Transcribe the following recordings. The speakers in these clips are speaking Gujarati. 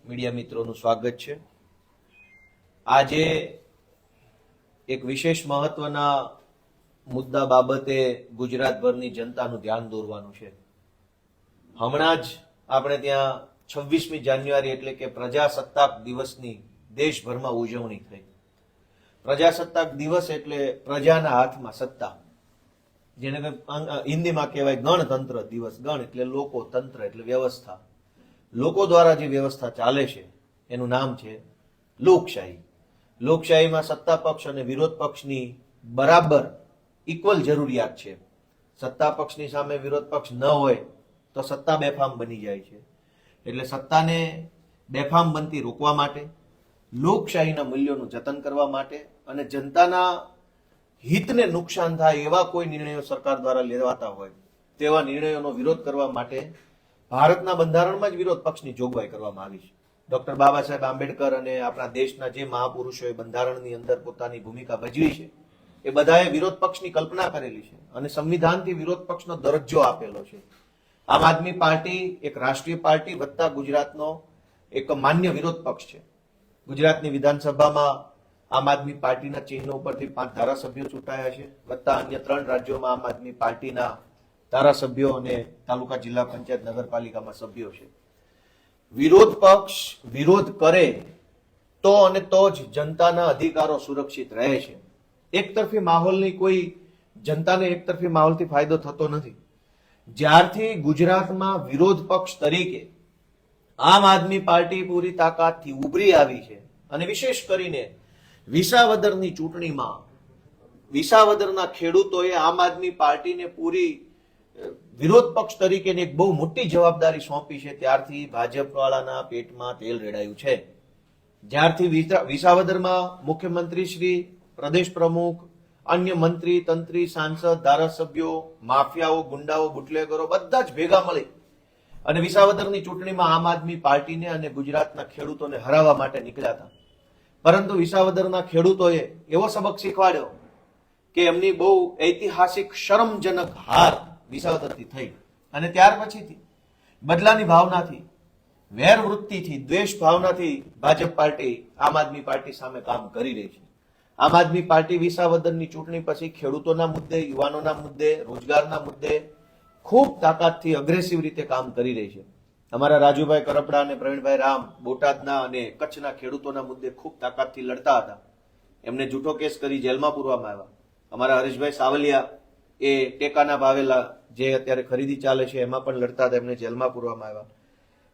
મીડિયા મિત્રોનું સ્વાગત છે। આજે એક વિશેષ મહત્વના મુદ્દા બાબતે ગુજરાતભરની જનતાનું ધ્યાન દોરવાનું છે। હમણાં જ આપણે ત્યાં 26મી જાન્યુઆરી એટલે કે પ્રજાસત્તાક દિવસની દેશભરમાં ઉજવણી થઈ। પ્રજાસત્તાક દિવસ એટલે પ્રજાના હાથમાં સત્તા, જેને હિન્દીમાં કહેવાય ગણતંત્ર દિવસ। ગણ એટલે લોકો, તંત્ર એટલે વ્યવસ્થા। લોકો દ્વારા જે વ્યવસ્થા ચાલે છે એનું નામ છે લોકશાહી। લોકશાહીમાં સત્તા પક્ષ અને વિરોધ પક્ષની બરાબર ઇક્વલ જરૂરિયાત છે। સત્તા પક્ષની સામે વિરોધ પક્ષ ન હોય તો સત્તા બેફામ બની જાય છે। એટલે સત્તાને બેફામ બનતી રોકવા માટે, લોકશાહીના મૂલ્યોનું જતન કરવા માટે અને જનતાના હિતને નુકસાન થાય એવા કોઈ નિર્ણયો સરકાર દ્વારા લેવાતા હોય તેવા નિર્ણયોનો વિરોધ કરવા માટે ભારતના બંધારણમાં જ વિરોધ પક્ષની જોગવાઈ કરવામાં આવી છે। ડોક્ટર બાબા સાહેબ આંબેડકર અને આપણા દેશના જે મહાપુરુષોએ બંધારણની અંદર પોતાની ભૂમિકા ભજવી છે એ બધાએ વિરોધ પક્ષની કલ્પના કરેલી છે અને સંવિધાનથી વિરોધ પક્ષનો દરજ્જો આપેલો છે। આમ આદમી પાર્ટી એક રાષ્ટ્રીય પાર્ટી વત્તા ગુજરાતનો એક માન્ય વિરોધ પક્ષ છે। ગુજરાતની વિધાનસભામાં આમ આદમી પાર્ટીના ચિહ્ન ઉપરથી 5 ધારાસભ્યો ચૂંટાયા છે, વત્તા અન્ય 3 રાજ્યોમાં આમ આદમી પાર્ટીના ધારાસભ્યો અને તાલુકા જિલ્લા પંચાયત નગરપાલિકામાં સભ્યો છે। વિરોધ પક્ષ વિરોધ કરે તો અને તો જ જનતાના અધિકારો સુરક્ષિત રહે છે। એકતરફી માહોલની કોઈ જનતાને એકતરફી માહોલથી ફાયદો થતો નથી। જ્યારથી ગુજરાતમાં વિરોધ પક્ષ તરીકે આમ આદમી પાર્ટી પૂરી તાકાતથી ઉભરી આવી છે અને વિશેષ કરીને વિસાવદરની ચૂંટણીમાં વિસાવદરના ખેડૂતોએ આમ આદમી પાર્ટીને પૂરી વિરોધ પક્ષ તરીકેની એક બહુ મોટી જવાબદારી સોંપી છે, ત્યારથી ભાજપ વાળાના પેટમાં તેલ રેડાયું છે। જ્યારથી વિસાવદરમાં મુખ્યમંત્રી શ્રી, પ્રદેશ પ્રમુખ, અન્ય મંત્રી, તંત્રી, સાંસદ, ધારાસભ્યો, માફિયાઓ, ગુંડાઓ, બુટલેગરો બધા જ ભેગા મળી અને વિસાવદરની ચૂંટણીમાં આમ આદમી પાર્ટીને અને ગુજરાતના ખેડૂતોને હરાવવા માટે નીકળ્યા હતા। પરંતુ વિસાવદરના ખેડૂતોએ એવો સબક શીખવાડ્યો કે એમની બહુ ઐતિહાસિક શરમજનક હાર વિસાવદરથી થઈ અને ત્યાર પછીથી બદલાની ભાવનાથી, વેર વૃત્તિથી, દ્વેષ ભાવનાથી ભાજપ પાર્ટી આમ આદમી પાર્ટી સામે કામ કરી રહી છે। આમ આદમી પાર્ટી વિસાવદરની ચૂંટણી પછી ખેડૂતોના મુદ્દે, યુવાનોના મુદ્દે, રોજગારના મુદ્દે ખૂબ તાકાતથી અગ્રેસિવ રીતે કામ કરી રહી છે। અમારા રાજુભાઈ કરપડા અને પ્રવીણભાઈ રામ બોટાદના અને કચ્છના ખેડૂતોના મુદ્દે ખૂબ તાકાતથી લડતા હતા। એમને જૂઠો કેસ કરી જેલમાં પૂરવામાં આવ્યા। અમારા હરેશભાઈ સાવલિયા એ ટેકાના ભાવેલા જે અત્યારે ખરીદી ચાલે છે એમાં પણ લડતા હતા, એમને જેલમાં પૂરવામાં આવ્યા।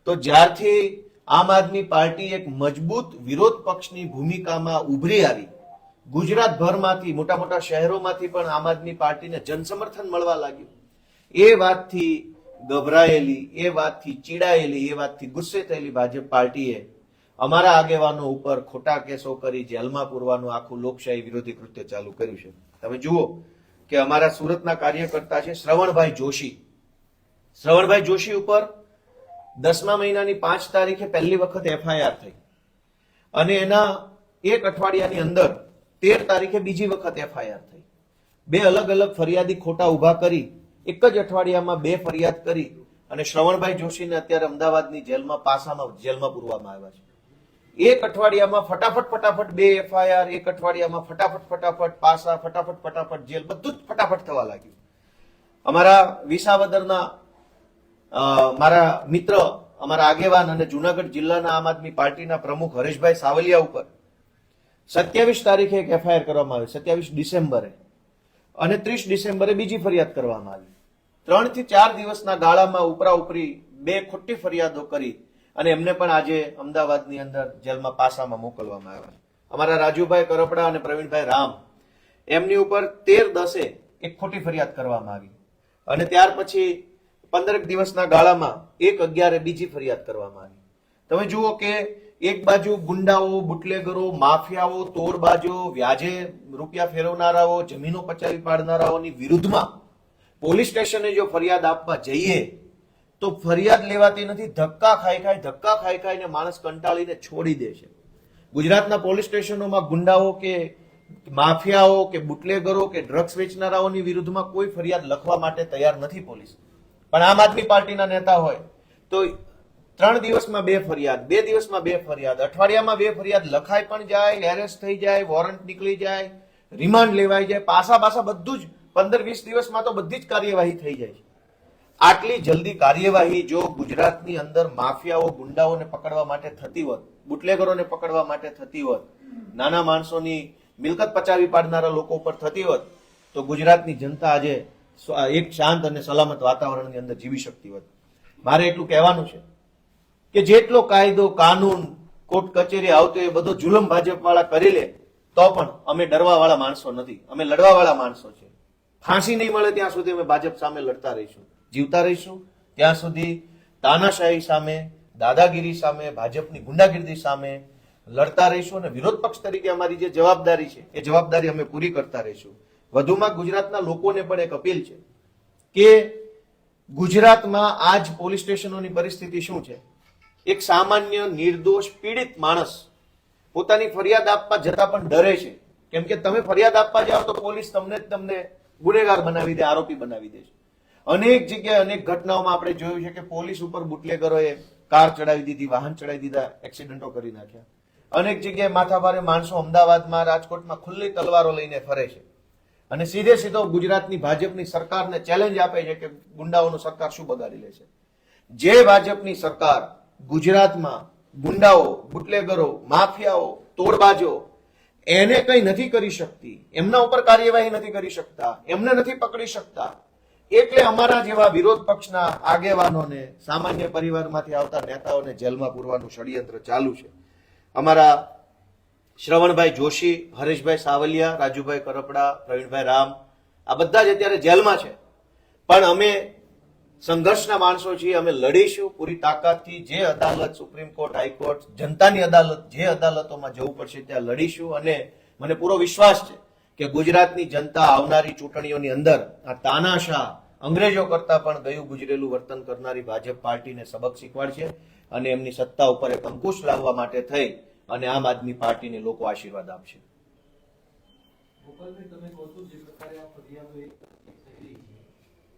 તો જ્યારથી આમ આદમી પાર્ટી એક મજબૂત વિરોધ પક્ષની ભૂમિકામાં ઉભરી આવી, ગુજરાતભરમાંથી, મોટા મોટા શહેરોમાંથી પણ આમ આદમી પાર્ટીને જનસમર્થન મળવા લાગ્યું, એ વાતથી ગભરાયેલી, એ વાતથી ચીડાયેલી, એ વાતથી ગુસ્સે થયેલી ભાજપ પાર્ટીએ અમારા આગેવાનો ઉપર ખોટા કેસો કરી જેલમાં પૂરવાનું આખું લોકશાહી વિરોધી કૃત્ય ચાલુ કર્યું છે। તમે જુઓ કે અમારા સુરતના કાર્યકર્તા છે શ્રવણભાઈ જોશી। શ્રવણભાઈ જોશી ઉપર 10મા મહિનાની 5 તારીખે પહેલી વખત FIR થઈ અને એના એક અઠવાડિયાની અંદર 13 તારીખે બીજી વખત FIR થઈ। 2 અલગ અલગ ફરિયાદી ખોટા ઉભા કરી એક જ અઠવાડિયામાં 2 ફરિયાદ કરી અને શ્રવણભાઈ જોશીને અત્યારે અમદાવાદની જેલમાં, પાસામાં જેલમાં પૂરવામાં આવ્યા છે। એક અઠવાડિયામાં ફટાફટ 2 FIR, એક અઠવાડિયામાં ફટાફટ પાસા, ફટાફટ જેલ, બધું જ ફટાફટ થવા લાગ્યું। અમારા વિસાવદરના મારા મિત્ર, અમારા આગેવાન અને જુનાગઢ જિલ્લાના આમ આદમી પાર્ટીના પ્રમુખ હરેશભાઈ સાવલિયા ઉપર 27 તારીખે એક FIR કરવામાં આવી, 27 ડિસેમ્બરે, અને 30 ડિસેમ્બરે બીજી ફરિયાદ કરવામાં આવી। 3 થી 4 દિવસના ગાળામાં ઉપરા ઉપરી 2 ખોટી ફરિયાદો કરી અને એમને પણ આજે અમદાવાદની અંદર જેલમાં પાસામાં મોકલવામાં આવ્યા। અમારા રાજુભાઈ કરપડા અને પ્રવીણભાઈ રામ, એમની ઉપર 13/10 એક ખોટી ફરિયાદ કરવામાં આવી અને ત્યાર પછી 15 દિવસના ગાળામાં 1/11 બીજી ફરિયાદ કરવામાં આવી। તમે જુઓ કે એક બાજુ ગુંડાઓ, બુટલેગરો, માફિયાઓ, તોડબાજો, વ્યાજે રૂપિયા ફેરવનારાઓ, જમીનો પચાવી પાડનારાઓની વિરુદ્ધમાં પોલીસ સ્ટેશને જો ફરિયાદ આપવા જઈએ તો ફરિયાદ લેવાતી નથી। ધક્કા ખાઈ ખાઈને માણસ કંટાળીને છોડી દે છે। ગુજરાતના પોલીસ સ્ટેશનોમાં ગુંડાઓ કે માફિયાઓ કે બુટલેગરો કે ડ્રગ્સ વેચનારાઓની વિરુદ્ધમાં કોઈ ફરિયાદ લખવા માટે તૈયાર નથી પોલીસ। પણ આમ આદમી પાર્ટીના નેતા હોય તો 3 દિવસમાં 2 ફરિયાદ, 2 દિવસમાં 2 ફરિયાદ, અઠવાડિયામાં 2 ફરિયાદ લખાઈ પણ જાય, એરેસ્ટ થઈ જાય, વોરંટ નીકળી જાય, રિમાન્ડ લેવાઈ જાય, પાસા બધું જ 15-20 દિવસમાં તો બધી જ કાર્યવાહી થઈ જાય છે. આટલી જલ્દી કાર્યવાહી જો ગુજરાતની અંદર માફિયાઓ ગુંડાઓને પકડવા માટે થતી હોત, બુટલેગરોને પકડવા માટે થતી હોત, નાના માણસોની મિલકત પચાવી પાડનારા લોકો ઉપર થતી હોત, તો ગુજરાતની જનતા આજે એક શાંત અને સલામત વાતાવરણની અંદર જીવી શકતી હોત. મારે એટલું કહેવાનું છે કે જેટલો કાયદો કાનૂન કોર્ટ કચેરી આવતો એ બધો જુલમ ભાજપ વાળા કરી લે તો પણ અમે ડરવા વાળા માણસો નથી, અમે લડવા વાળા માણસો છે. ફાંસી નહીં મળે ત્યાં સુધી અમે ભાજપ સામે લડતા રહીશું, જીવતા રહીશું. ત્યાં સુધી તાનાશાહી સામે, દાદાગીરી સામે, ભાજપની ગુંડાગીરી સામે લડતા રહીશું અને વિરોધ પક્ષ તરીકે અમારી જે જવાબદારી છે એ જવાબદારી અમે પૂરી કરતા રહીશું. વધુમાં ગુજરાતના લોકોને પણ એક અપીલ છે કે ગુજરાતમાં આજ પોલીસ સ્ટેશનોની પરિસ્થિતિ શું છે. એક સામાન્ય નિર્દોષ પીડિત માણસ પોતાની ફરિયાદ આપવા જતા પણ ડરે છે, કેમ કે તમે ફરિયાદ આપવા જાઓ તો પોલીસ તમને ગુનેગાર બનાવી દે, આરોપી બનાવી દે છે. અનેક જગ્યાએ અનેક ઘટનાઓમાં આપણે જોયું છે કે પોલીસ ઉપર બુટલેગરોએ કાર ચડાવી દીધી, વાહન ચડાવી દીધા, એક્સિડન્ટો કરી નાખ્યા. અનેક જગ્યાએ માથાભારે માણસો અમદાવાદમાં, રાજકોટમાં ખુલ્લી તલવારો લઈને ફરે છે અને સીધો ગુજરાતની ભાજપની સરકારને ચેલેન્જ આપે છે કે ગુંડાઓનું સરકાર શું બગાડી લે છે. જે ભાજપની સરકાર ગુજરાતમાં ગુંડાઓ, બુટલેગરો, માફિયાઓ, તોડબાજો એને કઈ નથી કરી શકતી, એમના ઉપર કાર્યવાહી નથી કરી શકતા, એમને નથી પકડી શકતા, એટલે અમારા જેવા વિરોધ પક્ષના આગેવાનોને, સામાન્ય પરિવારમાંથી આવતા નેતાઓને જેલમાં પૂરવાનું ષડયંત્ર ચાલુ છે. અમારા શ્રવણભાઈ જોશી, હરેશભાઈ સાવલિયા, રાજુભાઈ કરપડા, પ્રવીણભાઈ રામ આ બધા જ અત્યારે જેલમાં છે, પણ અમે સંઘર્ષના માણસો છીએ, અમે લડીશું પૂરી તાકાતથી. જે અદાલત, સુપ્રીમ કોર્ટ, હાઈકોર્ટ, જનતાની અદાલત, જે અદાલતોમાં જવું પડશે ત્યાં લડીશું અને મને પૂરો વિશ્વાસ છે કે ગુજરાતની જનતા આવનારી ચૂંટણીઓની અંદર આ તાનાશાહ અંગ્રેજો કરતા પણ ગયું ગુજરેલું વર્તન કરનારી ભાજપ પાર્ટીને સબક શીખવાડશે અને એમની સત્તા ઉપર એક અંકુશ લાવવા માટે થઈ અને આમ આદમી પાર્ટીને લોકો આશીર્વાદ આપશે. ગોપાલભાઈ, તમે કહો છો જે પ્રકારે આ ફરિયાદો થઈ રહી છે,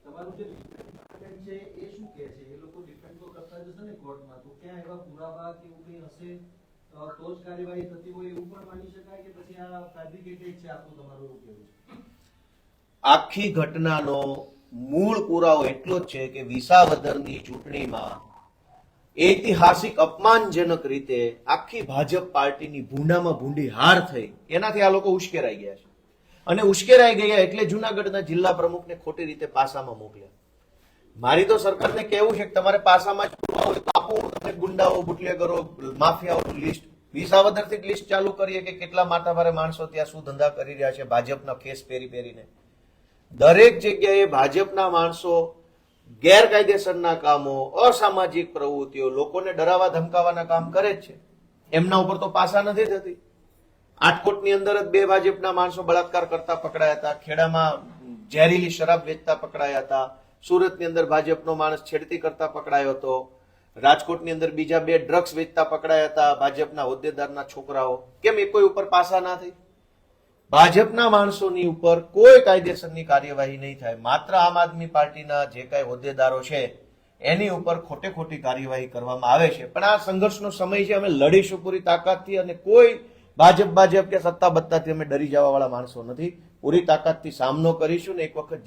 તમારું જે ડિપાર્ટમેન્ટ છે એ શું કહે છે? એ લોકો ડિફેન્ડ તો કરતા જશે ને કોર્ટમાં, તો ક્યાં એવા પુરાવા કે એવું કંઈ હશે તો જ કાર્યવાહી થતી હોય એવું પણ માની શકાય કે પછી આ ફેબ્રિકેટેડ છે આખું? તમારું એવું કહેવું છે? આખી ઘટનાનો મૂળ પુરાવો એટલો જ છે કે વિસાવદરની ચૂંટણીમાં ઐતિહાસિક અપમાનજનક રીતે આખી ભાજપ પાર્ટીની ભૂંડામાં ભૂંડી હાર થઈ, એનાથી આ લોકો ઉશ્કેરાઈ ગયા છે અને ઉશ્કેરાઈ ગયા એટલે જુનાગઢના જિલ્લા પ્રમુખને ખોટી રીતે પાસામાં મોકલ્યા. મારી તો સરકારને કહેવું છે કે તમારે પાસામાં આપો, તમે ગુંડાઓ, બુટલેગરો, માફિયાઓનું લિસ્ટ વિસાવદરથી લિસ્ટ ચાલુ કરીએ કે કેટલા માથાભારે માણસો ત્યાં શું ધંધા કરી રહ્યા છે ભાજપના ખેસ પહેરીને. દરેક જગ્યાએ ભાજપના માણસો ગેરકાયદેસરના કામો, અસામાજિક પ્રવૃત્તિઓ, લોકોને ડરાવા ધમકાવાના કામ કરે જ છે. એમના ઉપર તો પાસા નથી થતી. આટકોટની અંદર જ 2 ભાજપના માણસો બળાત્કાર કરતા પકડાયા હતા, ખેડામાં ઝેરીલી શરાબ વેચતા પકડાયા હતા, સુરતની અંદર ભાજપનો માણસ છેડતી કરતા પકડાયો હતો, રાજકોટની અંદર બીજા 2 ડ્રગ્સ વેચતા પકડાયા હતા ભાજપના હોદ્દેદારના છોકરાઓ. કેમ એ કોઈ ઉપર પાસા ના થઈ? ભાજપના માણસોની ઉપર કોઈ કાયદેસરની કાર્યવાહી નહીં થાય. માત્ર આમ આદમી પાર્ટીના જે કઈ હોદ્દેદારો છે એની ઉપર ખોટી કાર્યવાહી કરવામાં આવે છે. પણ આ સંઘર્ષનો સમય છે, અમે લડીશું પૂરી તાકાતથી અને કોઈ ભાજપ કે સત્તા બત્તાથી અમે ડરી જવા વાળા માણસો નથી. પૂરી તાકાતથી સામનો કરીશું ને એક વખત